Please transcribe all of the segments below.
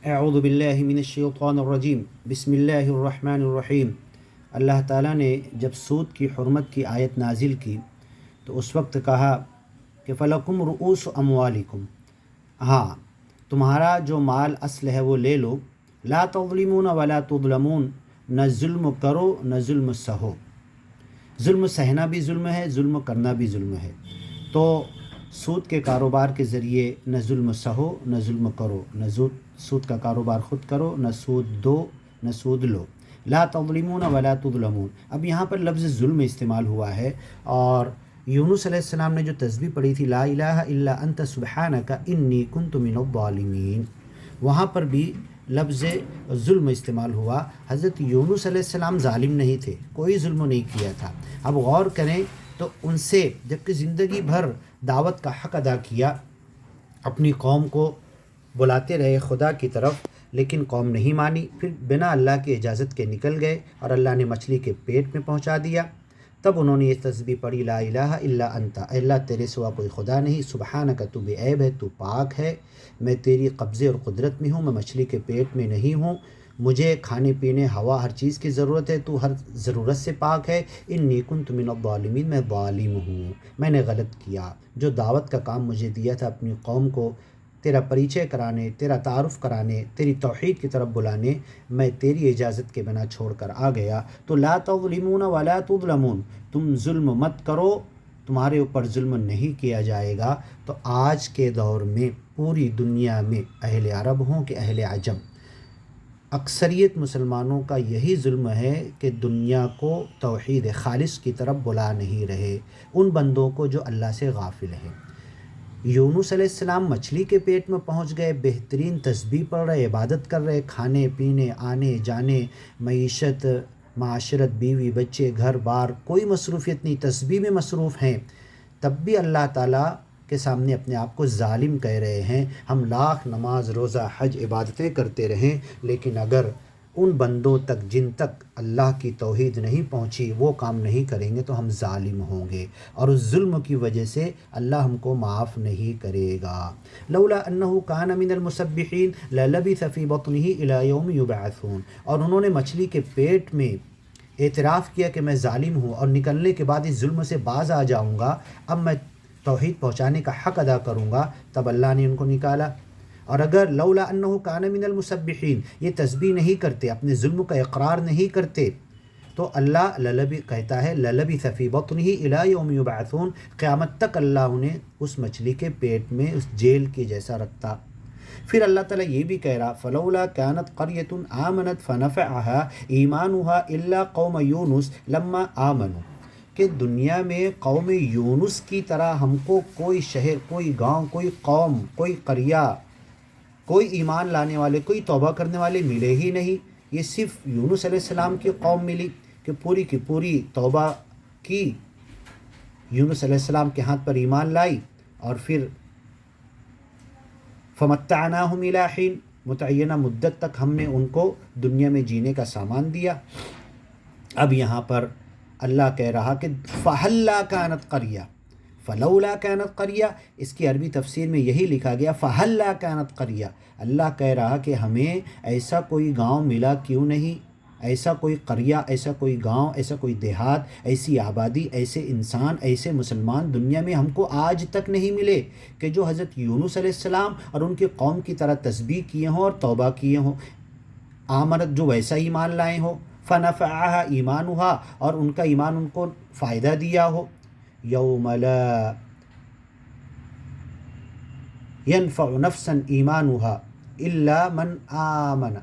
اعوذ باللہ من الشیطان الرجیم بسم اللہ الرحمن الرحیم۔ اللہ تعالیٰ نے جب سود کی حرمت کی آیت نازل کی تو اس وقت کہا کہ فلکم رؤوس اموالکم، ہاں تمہارا جو مال اصل ہے وہ لے لو، لا تظلمون ولا تظلمون، نہ ظلم کرو نہ ظلم سہو۔ ظلم سہنا بھی ظلم ہے، ظلم کرنا بھی ظلم ہے۔ تو سود کے کاروبار کے ذریعے نہ ظلم سہو نہ ظلم کرو، نہ سود کا کاروبار خود کرو، نہ سود دو نہ سود لو۔ لا تظلمون ولا تظلمون، اب یہاں پر لفظ ظلم استعمال ہوا ہے، اور یونس علیہ السلام نے جو تسبیح پڑھی تھی لا الہ الا انت سبحانک انی کنت من الظالمین، وہاں پر بھی لفظ ظلم استعمال ہوا۔ حضرت یونس علیہ السلام ظالم نہیں تھے، کوئی ظلم نہیں کیا تھا۔ اب غور کریں تو ان سے جبکہ زندگی بھر دعوت کا حق ادا کیا، اپنی قوم کو بلاتے رہے خدا کی طرف، لیکن قوم نہیں مانی، پھر بنا اللہ کی اجازت کے نکل گئے اور اللہ نے مچھلی کے پیٹ میں پہنچا دیا۔ تب انہوں نے یہ تسبیح پڑھی لا الہ الا انت، اے اللہ تیرے سوا کوئی خدا نہیں، سبحانک تو بے عیب ہے، تو پاک ہے، میں تیری قبضے اور قدرت میں ہوں، میں مچھلی کے پیٹ میں نہیں ہوں، مجھے کھانے پینے ہوا ہر چیز کی ضرورت ہے، تو ہر ضرورت سے پاک ہے، انی کنت من الظالمین، میں ظالم ہوں، میں نے غلط کیا۔ جو دعوت کا کام مجھے دیا تھا اپنی قوم کو تیرا پریچے کرانے، تیرا تعارف کرانے، تیری توحید کی طرف بلانے، میں تیری اجازت کے بنا چھوڑ کر آ گیا۔ تو لا تظلمون ولا تظلمون، تم ظلم مت کرو، تمہارے اوپر ظلم نہیں کیا جائے گا۔ تو آج کے دور میں پوری دنیا میں اہل عرب ہوں کہ اہل عجم، اکثریت مسلمانوں کا یہی ظلم ہے کہ دنیا کو توحید خالص کی طرف بلا نہیں رہے، ان بندوں کو جو اللہ سے غافل ہیں۔ یونس علیہ السلام مچھلی کے پیٹ میں پہنچ گئے، بہترین تسبیح پڑھ رہے، عبادت کر رہے، کھانے پینے آنے جانے، معیشت، معاشرت، بیوی بچے، گھر بار، کوئی مصروفیت نہیں، تسبیح میں مصروف ہیں، تب بھی اللہ تعالیٰ کے سامنے اپنے آپ کو ظالم کہہ رہے ہیں۔ ہم لاکھ نماز روزہ حج عبادتیں کرتے رہیں، لیکن اگر ان بندوں تک جن تک اللہ کی توحید نہیں پہنچی وہ کام نہیں کریں گے تو ہم ظالم ہوں گے، اور اس ظلم کی وجہ سے اللہ ہم کو معاف نہیں کرے گا۔ لولا انہ کان من المسبحین للبث فی بطنہ الی یوم یبعثون، اور انہوں نے مچھلی کے پیٹ میں اعتراف کیا کہ میں ظالم ہوں، اور نکلنے کے بعد اس ظلم سے باز آ جاؤں گا، اب میں توحید پہنچانے کا حق ادا کروں گا، تب اللہ نے ان کو نکالا۔ اور اگر لولا انہ کان من المسبحین، یہ تسبیح نہیں کرتے، اپنے ظلم کا اقرار نہیں کرتے، تو اللہ کہتا ہے للبث فی بطنہ الی یوم یبعثون، قیامت تک اللہ انہیں اس مچھلی کے پیٹ میں اس جیل کے جیسا رکھتا۔ پھر اللہ تعالیٰ یہ بھی کہہ رہا فلولا كانت قریۃ آمنت فنفعها ایمانها الا قوم یونس لما آمنوا، کہ دنیا میں قوم یونس کی طرح ہم کو کوئی شہر، کوئی گاؤں، کوئی قوم، کوئی قریہ، کوئی ایمان لانے والے، کوئی توبہ کرنے والے ملے ہی نہیں۔ یہ صرف یونس علیہ السلام کی قوم ملی کہ پوری کی پوری توبہ کی، یونس علیہ السلام کے ہاتھ پر ایمان لائی، اور پھر فمتعناہم الی حین، متعینہ مدت تک ہم نے ان کو دنیا میں جینے کا سامان دیا۔ اب یہاں پر اللہ کہہ رہا کہ فہلا کانت قریہ، فلولا کانت قریہ، اس کی عربی تفسیر میں یہی لکھا گیا فہلا کانت قریہ، اللہ کہہ رہا کہ ہمیں ایسا کوئی گاؤں ملا کیوں نہیں، ایسا کوئی قریہ، ایسا کوئی گاؤں، ایسا کوئی دیہات، ایسی آبادی، ایسے انسان، ایسے مسلمان دنیا میں ہم کو آج تک نہیں ملے کہ جو حضرت یونس علیہ السلام اور ان کی قوم کی طرح تسبیح کیے ہوں اور توبہ کیے ہوں، آمنت جو ویسا ایمان لائے ہو، فنفعها ایمانها، اور ان کا ایمان ان کو فائدہ دیا ہو، یوم لا ينفع نفسا ایمانها الا من آمن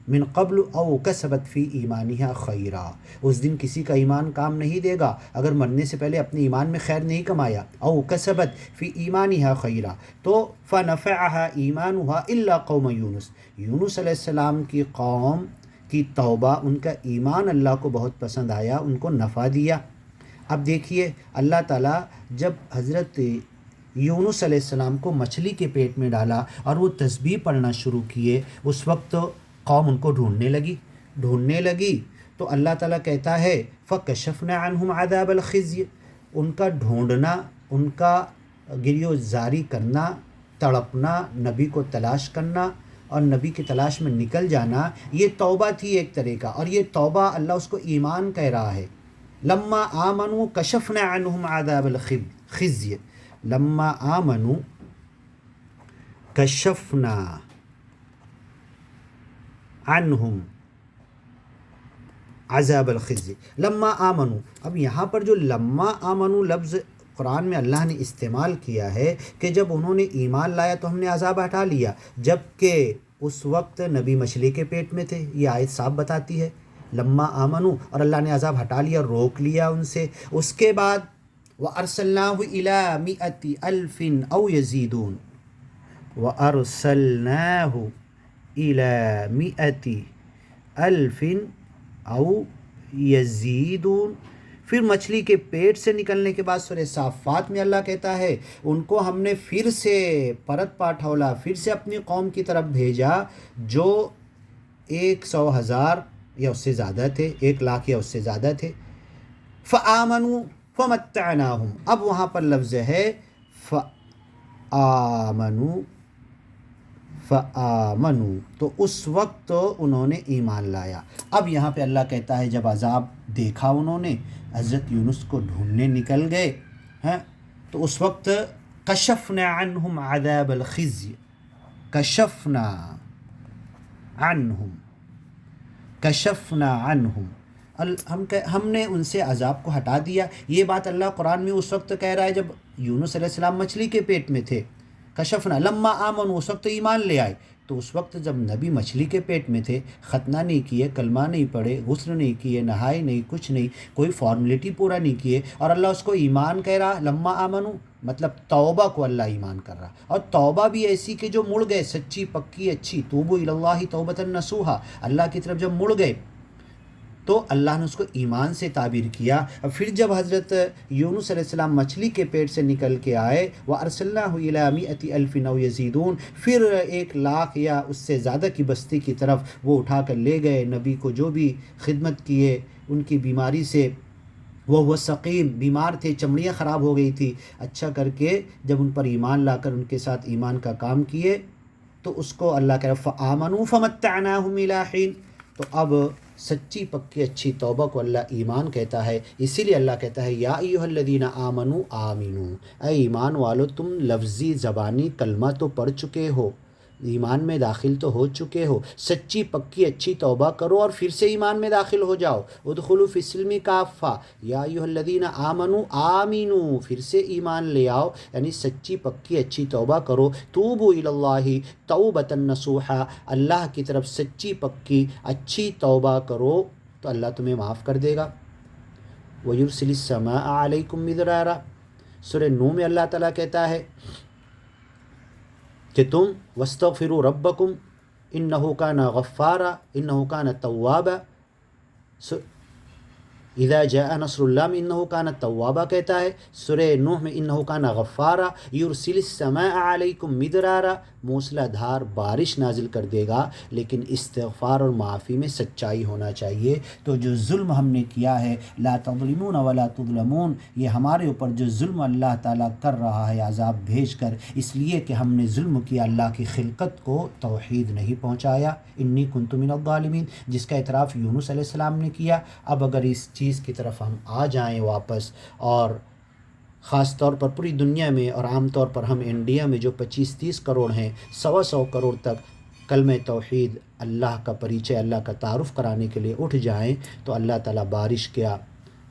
من قبل او کسبت فی ایمانها خیرا، اس دن کسی کا ایمان کام نہیں دے گا اگر مرنے سے پہلے اپنے ایمان میں خیر نہیں کمایا، او کسبت فی ایمانها خیرا، تو فنفعها ایمانها الا قوم یونس، یونس علیہ السلام کی قوم کی توبہ، ان کا ایمان اللہ کو بہت پسند آیا، ان کو نفع دیا۔ اب دیکھیے اللہ تعالیٰ جب حضرت یونس علیہ السلام کو مچھلی کے پیٹ میں ڈالا اور وہ تسبیح پڑھنا شروع کیے، اس وقت قوم ان کو ڈھونڈنے لگی، تو اللہ تعالیٰ کہتا ہے فَكَشَفْنَا عَنْهُمْ عَذَابَ الْخِزْيِ، ان کا ڈھونڈنا، ان کا گریو زاری کرنا، تڑپنا، نبی کو تلاش کرنا، اور نبی کی تلاش میں نکل جانا یہ توبہ تھی ایک طریقہ، اور یہ توبہ اللہ اس کو ایمان کہہ رہا ہے۔ لما آمنوا کشفنا عنہم عذاب الخزي، لما آمنوا کشفنا عنہم عذاب الخزي، لما آمنوا۔ اب یہاں پر جو لما آمنوا لفظ قرآن میں اللہ نے استعمال کیا ہے کہ جب انہوں نے ایمان لایا تو ہم نے عذاب ہٹا لیا، جب کہ اس وقت نبی مچھلی کے پیٹ میں تھے۔ یہ آیت صاف بتاتی ہے لما آمنوا، اور اللہ نے عذاب ہٹا لیا، روک لیا ان سے۔ اس کے بعد وَأَرْسَلْنَاهُ إِلَىٰ مِئَةِ أَلْفٍ أَوْ يَزِيدُونَ، وَأَرْسَلْنَاهُ إِلَىٰ مِئَةِ أَلْفٍ أَوْ يَزِيدُونَ۔ پھر مچھلی کے پیٹ سے نکلنے کے بعد سورہ صافات میں اللہ کہتا ہے ان کو ہم نے پھر سے پرت پاٹھولا، پھر سے اپنی قوم کی طرف بھیجا جو 100,000 یا اس سے زیادہ تھے، 1,00,000 یا اس سے زیادہ تھے۔ فآمنوا فمتعناہم، اب وہاں پر لفظ ہے فآمنوا، فآمنوا تو اس وقت انہوں نے ایمان لایا۔ اب یہاں پہ اللہ کہتا ہے جب عذاب دیکھا انہوں نے، حضرت یونس کو ڈھونڈنے نکل گئے ہیں، تو اس وقت کشفنا عنہم عذاب الخزي، کشفنا عنہم، کشفنا عنہم، ہم نے ان سے عذاب کو ہٹا دیا۔ یہ بات اللہ قرآن میں اس وقت کہہ رہا ہے جب یونس علیہ السلام مچھلی کے پیٹ میں تھے۔ کشفنا لما آمنوا، اس وقت ایمان لے آئے، تو اس وقت جب نبی مچھلی کے پیٹ میں تھے، ختنہ نہیں کیے، کلمہ نہیں پڑھے، غسل نہیں کیے، نہائے نہیں، کچھ نہیں، کوئی فارمیلٹی پورا نہیں کیے، اور اللہ اس کو ایمان کہہ رہا۔ لما آمنوا مطلب توبہ کو اللہ ایمان کر رہا، اور توبہ بھی ایسی کہ جو مڑ گئے، سچی پکی اچھی، توبوا الی اللہ توبۃ نصوحا، اللہ کی طرف جب مڑ گئے تو اللہ نے اس کو ایمان سے تعبیر کیا۔ اور پھر جب حضرت یونس علیہ السلام مچھلی کے پیٹ سے نکل کے آئے، وَأَرْسَلْنَاهُ إِلَىٰ مِئَةِ أَلْفٍ أَوْ يَزِيدُونَ، پھر 1,00,000 یا اس سے زیادہ کی بستی کی طرف وہ اٹھا کر لے گئے نبی کو، جو بھی خدمت کیے ان کی بیماری سے، وہ سقیم بیمار تھے، چمڑیاں خراب ہو گئی تھی، اچھا کر کے جب ان پر ایمان لا کر ان کے ساتھ ایمان کا کام کیے تو اس کو اللہ کہہ رہا فآمنوا فمتعناہم الی حین۔ تو اب سچی پکی اچھی توبہ کو اللہ ایمان کہتا ہے، اسی لیے اللہ کہتا ہے یا ایھا الذین آمنوا آمنو، اے ایمان والو تم لفظی زبانی کلمہ تو پڑھ چکے ہو، ایمان میں داخل تو ہو چکے ہو، سچی پکی اچھی توبہ کرو اور پھر سے ایمان میں داخل ہو جاؤ۔ ادخلوا فی السلم کافہ، یا ایھا الذین آمنوا آمنو، پھر سے ایمان لے آؤ، یعنی سچی پکی اچھی توبہ کرو۔ توبوا الی اللہ توبۃ نصوحا، اللہ کی طرف سچی پکی اچھی توبہ کرو تو اللہ تمہیں معاف کر دے گا۔ وَيُرْسِلِ السَّمَاءَ عَلَيْكُمْ مِدْرَارًا، سورہ نو میں اللہ تعالیٰ کہتا ہے کہ تم وَاسْتَغْفِرُوا رَبَّكُمْ إِنَّهُ كَانَ غَفَّارًا إِنَّهُ كَانَ تَوَّابًا، اذا جاء نصر اللہ میں انہ کان توابا کہتا ہے، سورہ نوح میں انہ کان غفارا، یرسل السماء علیکم مدرارا، موسلا دھار بارش نازل کر دے گا، لیکن استغفار اور معافی میں سچائی ہونا چاہیے۔ تو جو ظلم ہم نے کیا ہے، لا تظلمون ولا تظلمون، یہ ہمارے اوپر جو ظلم اللہ تعالیٰ کر رہا ہے عذاب بھیج کر، اس لیے کہ ہم نے ظلم کیا، اللہ کی خلقت کو توحید نہیں پہنچایا، انی کنت من الظالمین، جس کا اعتراف یونس علیہ السلام نے کیا۔ اب اگر اس چیز کی طرف ہم آ جائیں واپس، اور خاص طور پر پوری دنیا میں اور عام طور پر ہم انڈیا میں جو 25-30 کروڑ ہیں، 100 کروڑ تک کلمہ توحید اللہ کا پریچے، اللہ کا تعارف کرانے کے لیے اٹھ جائیں، تو اللہ تعالیٰ بارش کیا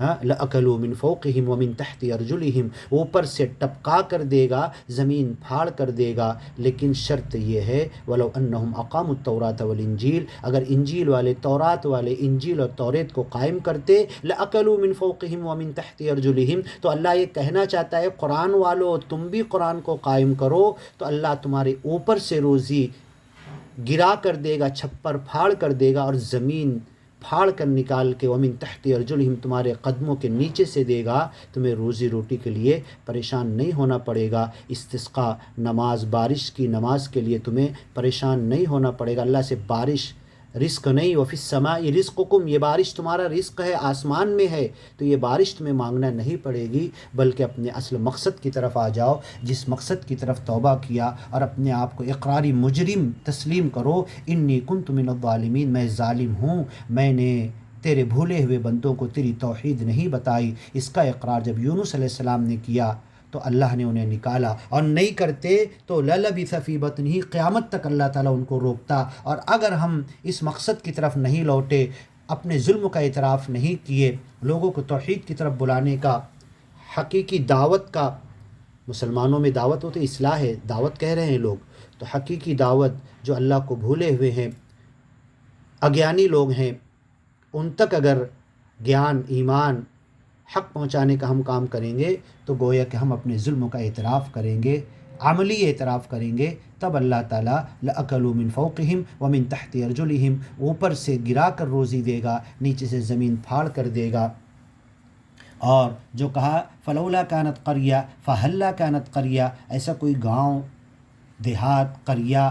لَأَكَلُوا مِن فَوْقِهِمْ وَمِن تَحْتِ أَرْجُلِهِمْ، اوپر سے ٹپکا کر دے گا، زمین پھاڑ کر دے گا، لیکن شرط یہ ہے وَلَوْ أَنَّهُمْ أَقَامُوا التَّوْرَاةَ وَالْإِنْجِيلَ، اگر انجیل والے تورات والے انجیل اور توریت کو قائم کرتے، لَأَكَلُوا مِن فَوْقِهِمْ وَمِن تَحْتِ أَرْجُلِهِمْ، تو اللہ یہ کہنا چاہتا ہے قرآن والو تم بھی قرآن کو قائم کرو تو اللہ تمہارے اوپر سے روزی گرا کر دے گا، چھپر پھاڑ کر دے گا، اور زمین پھاڑ کر نکال کے ومن تحت ارجلہم تمہارے قدموں کے نیچے سے دے گا، تمہیں روزی روٹی کے لیے پریشان نہیں ہونا پڑے گا، استسقاء نماز، بارش کی نماز کے لیے تمہیں پریشان نہیں ہونا پڑے گا، اللہ سے بارش رزق نہیں، وفی السماء رزقکم، یہ بارش تمہارا رزق ہے، آسمان میں ہے، تو یہ بارش تمہیں مانگنا نہیں پڑے گی، بلکہ اپنے اصل مقصد کی طرف آ جاؤ، جس مقصد کی طرف توبہ کیا اور اپنے آپ کو اقراری مجرم تسلیم کرو، انی کنت من الظالمین، میں ظالم ہوں، میں نے تیرے بھولے ہوئے بندوں کو تیری توحید نہیں بتائی۔ اس کا اقرار جب یونس علیہ السلام نے کیا تو اللہ نے انہیں نکالا، اور نہیں کرتے تو لَلَبِثَ فِي بَطْنِهِ، قیامت تک اللہ تعالیٰ ان کو روکتا۔ اور اگر ہم اس مقصد کی طرف نہیں لوٹے، اپنے ظلم کا اعتراف نہیں کیے، لوگوں کو توحید کی طرف بلانے کا، حقیقی دعوت کا، مسلمانوں میں دعوت ہوتی اصلاح ہے، دعوت کہہ رہے ہیں لوگ، تو حقیقی دعوت جو اللہ کو بھولے ہوئے ہیں، اگیانی لوگ ہیں، ان تک اگر گیان، ایمان، حق پہنچانے کا ہم کام کریں گے تو گویا کہ ہم اپنے ظلم کا اعتراف کریں گے، عملی اعتراف کریں گے، تب اللہ تعالیٰ لَأَكَلُوا مِن فَوْقِهِمْ وَمِن تَحْتِ أَرْجُلِهِمْ، اوپر سے گرا کر روزی دے گا، نیچے سے زمین پھاڑ کر دے گا۔ اور جو کہا فَلَوْلَا كَانَتْ قَرْيَةٌ فَهَلَّا كَانَتْ قَرْيَةٌ، ایسا کوئی گاؤں، دیہات، قریہ،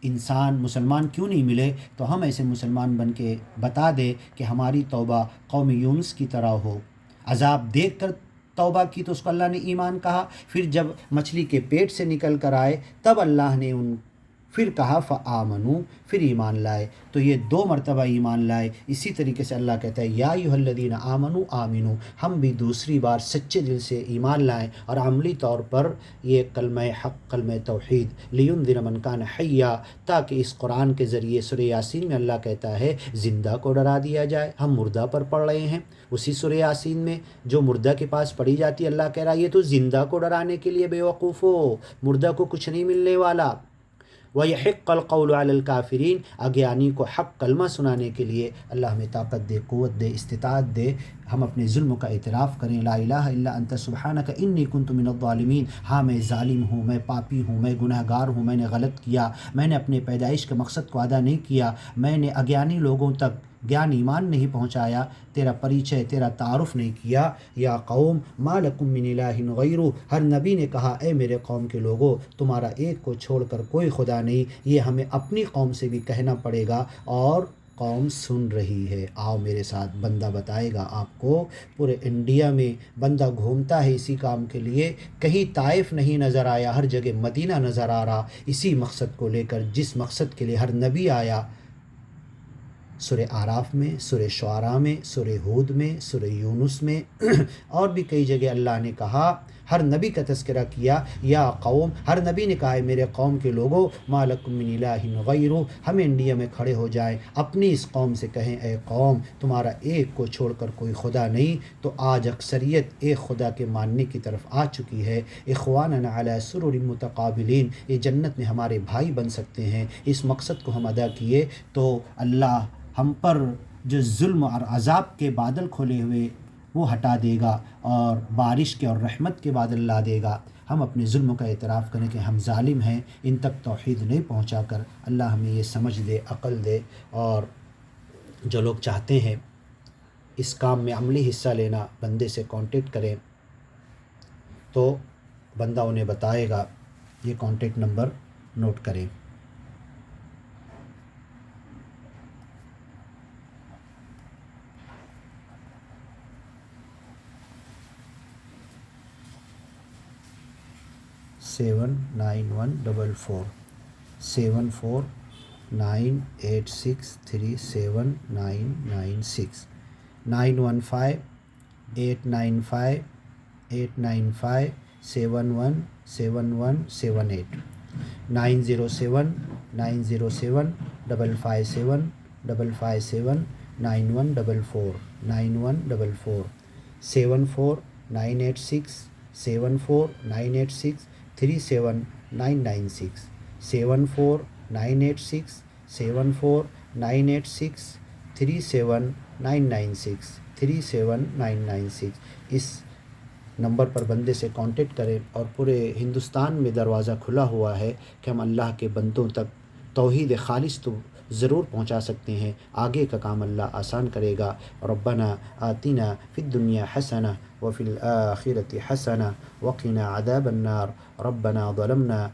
انسان مسلمان کیوں نہیں ملے، تو ہم ایسے مسلمان بن کے بتا دے کہ ہماری توبہ قوم یونس کی طرح ہو، عذاب دیکھ کر توبہ کی تو اس کو اللہ نے ایمان کہا، پھر جب مچھلی کے پیٹ سے نکل کر آئے تب اللہ نے ان پھر کہا فآمنوا، پھر ایمان لائے، تو یہ 2 مرتبہ ایمان لائے۔ اسی طریقے سے اللہ کہتا ہے یا ایھا الذین آمنوا آمنوا، ہم بھی دوسری بار سچے دل سے ایمان لائیں اور عملی طور پر یہ کلمہ حق، کلمہ توحید، لینذر من کان حیا، تاکہ اس قرآن کے ذریعے سورہ یاسین میں اللہ کہتا ہے زندہ کو ڈرا دیا جائے، ہم مردہ پر پڑھ رہے ہیں، اسی سورہ یاسین میں جو مردہ کے پاس پڑھی جاتی ہے اللہ کہہ رہا ہے یہ تو زندہ کو ڈرانے کے لیے، بے وقوفو، مردہ کو کچھ نہیں ملنے والا۔ وَيَحِقَّ الْقَوْلُ عَلَى الْكَافِرِينَ، اگیانی کو حق کلمہ سنانے کے لیے اللہ ہمیں طاقت دے، قوت دے، استطاعت دے، ہم اپنے ظلم کا اعتراف کریں، لا الہ الا انت سبحانک انی کنت من الظالمین، ہاں میں ظالم ہوں، میں پاپی ہوں، میں گناہ گار ہوں، میں نے غلط کیا، میں نے اپنے پیدائش کے مقصد کو ادا نہیں کیا، میں نے اگیانی لوگوں تک گیان ایمان نہیں پہنچایا، تیرا پریچے، تیرا تعارف نہیں کیا۔ یا قوم ما لکم من الہ غیرہ، ہر نبی نے کہا اے میرے قوم کے لوگوں، تمہارا ایک کو چھوڑ کر کوئی خدا نہیں، یہ ہمیں اپنی قوم سے بھی کہنا پڑے گا، اور قوم سن رہی ہے۔ آؤ میرے ساتھ، بندہ بتائے گا آپ کو، پورے انڈیا میں بندہ گھومتا ہے اسی کام کے لیے، کہیں طائف نہیں نظر آیا، ہر جگہ مدینہ نظر آ رہا، اسی مقصد کو لے کر جس مقصد کے لیے ہر نبی آیا، سورہ اعراف میں، سورہ شعراء میں، سورہ ہود میں، سورہ یونس میں اور بھی کئی جگہ اللہ نے کہا، ہر نبی کا تذکرہ کیا، یا قوم، ہر نبی نے کہا ہے میرے قوم کے لوگوں، ما لکم من الہ غیرہ، ہم انڈیا میں کھڑے ہو جائیں، اپنی اس قوم سے کہیں اے قوم تمہارا ایک کو چھوڑ کر کوئی خدا نہیں، تو آج اکثریت ایک خدا کے ماننے کی طرف آ چکی ہے۔ اخواننا علی سرر متقابلین، یہ جنت میں ہمارے بھائی بن سکتے ہیں، اس مقصد کو ہم ادا کیے تو اللہ ہم پر جو ظلم اور عذاب کے بادل کھولے ہوئے وہ ہٹا دے گا، اور بارش کے اور رحمت کے بادل لا دے گا۔ ہم اپنے ظلم کا اعتراف کریں کہ ہم ظالم ہیں، ان تک توحید نہیں پہنچا کر، اللہ ہمیں یہ سمجھ دے، عقل دے، اور جو لوگ چاہتے ہیں اس کام میں عملی حصہ لینا، بندے سے کانٹیکٹ کریں تو بندہ انہیں بتائے گا، یہ کانٹیکٹ نمبر نوٹ کریں۔ 79144 7498637996 915-895-895-717178 907-907-557-557-9144 74986 37996 اس نمبر پر بندے سے کانٹیکٹ کریں، اور پورے ہندوستان میں دروازہ کھلا ہوا ہے کہ ہم اللہ کے بندوں تک توحید خالص تو ضرور پہنچا سکتے ہیں، آگے کا کام اللہ آسان کرے گا۔ ربنا آتنا فی الدنیا حسنہ وفی الآخرۃ حسنہ وقنا عذاب النار ربنا ظلمنا